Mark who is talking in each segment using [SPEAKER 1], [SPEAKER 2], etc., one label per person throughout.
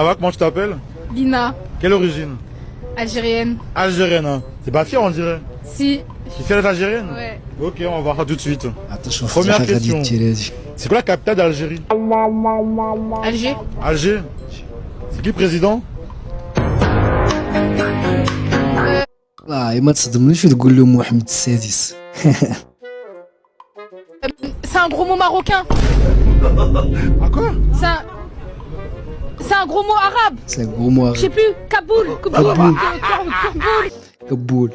[SPEAKER 1] Ça va, comment tu t'appelles?
[SPEAKER 2] Lina,
[SPEAKER 1] Quelle origine?
[SPEAKER 2] algérienne.
[SPEAKER 1] Algérienne, hein. C'est pas fier, on dirait.
[SPEAKER 2] Si.
[SPEAKER 1] Tu es fière d'être algérienne?
[SPEAKER 2] Ouais.
[SPEAKER 1] Ok, on va voir ça tout de suite.
[SPEAKER 3] عطاش
[SPEAKER 1] Première
[SPEAKER 3] واحد
[SPEAKER 1] question.
[SPEAKER 3] غادي دير هادي.
[SPEAKER 1] C'est quoi la capitale d'Algérie?
[SPEAKER 2] Alger.
[SPEAKER 1] Alger. C'est qui le président?
[SPEAKER 3] والله ما تصدمنيش وتقول لهم محمد السادس.
[SPEAKER 2] C'est un gros mot marocain.
[SPEAKER 1] Ah quoi?
[SPEAKER 2] C'est un gros mot arabe.
[SPEAKER 3] C'est un gros mot
[SPEAKER 2] Je sais plus. Kaboul.
[SPEAKER 3] Kaboul.
[SPEAKER 2] Kaboul.
[SPEAKER 3] كبول.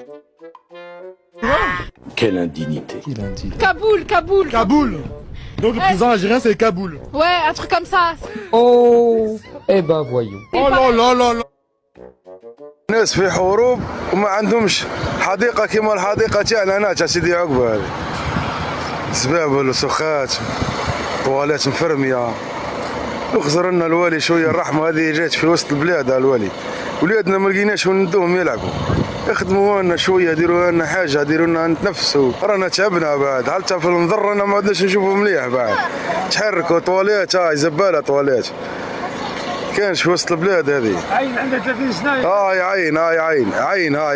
[SPEAKER 4] Quelle indignité.
[SPEAKER 3] كي لاندي.
[SPEAKER 2] Kaboul. Kaboul.
[SPEAKER 1] Kaboul. Donc le président algérien c'est Kaboul.
[SPEAKER 2] Ouais, un truc comme ça.
[SPEAKER 5] Oh, eh ben voyons.
[SPEAKER 1] Oh là là là là.
[SPEAKER 6] ناس في حروب وما عندهمش حديقه كيما الحديقه تاعنا هنا تاع سيدي عقبه هذه. زبابل وسخات طواليت مفرميه. يخزر لنا الوالي شويه الرحمه هذه جات في وسط البلاد الوالي. ولادنا ما لقيناش وين ندوهم يلعبوا. يخدموا لنا شويه يديروا لنا حاجه يديروا لنا نتنفسوا رانا تعبنا بعد حتى في النظر رانا ما عدناش نشوفوا مليح بعد تحركوا طواليت هاي زباله طواليت كانش في وسط البلاد هذه عين عندها 30 سنه هاي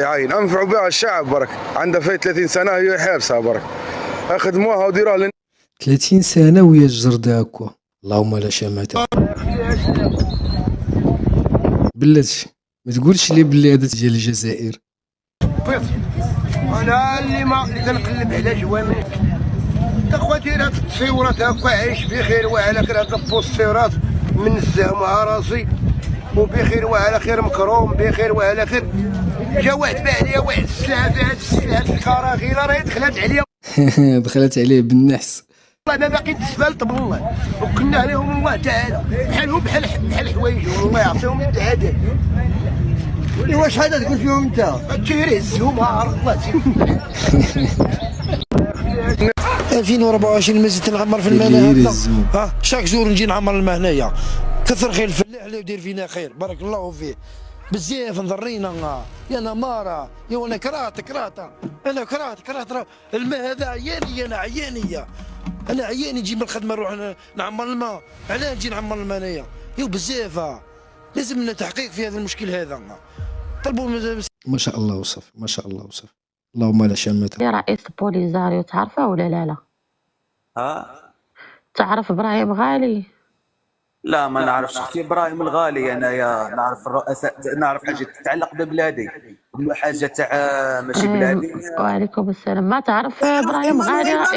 [SPEAKER 6] عين انفعوا بها الشعب برك عندها في 30 سنه هي حابسه برك اخدموها وديروها
[SPEAKER 3] 30 سنة ويا الجردة هكا. اللهم لا شماتة. بلاتي ما تقولش لي بلي هذا ديال الجزائر.
[SPEAKER 7] انا اللي كنقلب على جوامع اخواتي هاد التصويرات هكا عايش بخير وعلى خير. هاد البوستيرات منزه مع راسي وبخير وعلى خير مكروم بخير وعلى خير. جا واحد باع عليا واحد السلعه في هاد الكراغيله راهي دخلت عليا
[SPEAKER 3] دخلت عليه بالنحس.
[SPEAKER 7] والله ما باقي تسفلت بالله وكنا عليهم الله تعالى بحالهم بحال حوايجهم الله يعطيهم السعاده. واش هذا تقول فيهم انت؟ تيري هزهم عرض الله 2024 مازلت نعمر في المهنه ها شاك جور نجي نعمر الماء هنايا. كثر خير الفلاح اللي يدير فينا خير بارك الله فيه. بزاف نضرينا يا نماره يا وانا كرهت انا كرهت الماء هذا عياني انا عياني نجي من الخدمه نروح نعمر الماء. علاه نجي نعمر الماء انايا يو بزاف. لازم لنا تحقيق في هذا المشكل هذا. طلبوا
[SPEAKER 3] ما شاء الله وصف ما شاء الله وصف. اللهم لا شماتة.
[SPEAKER 8] رئيس بوليزاريو تعرفه ولا لا؟ تعرف ابراهيم غالي؟
[SPEAKER 9] لا ما نعرفش اختي ابراهيم الغالي. انا يا نعرف الرؤساء نعرف حاجه تتعلق ببلادي حاجه تاع ماشي بلادي.
[SPEAKER 8] وعليكم السلام. ما تعرف ابراهيم غالي؟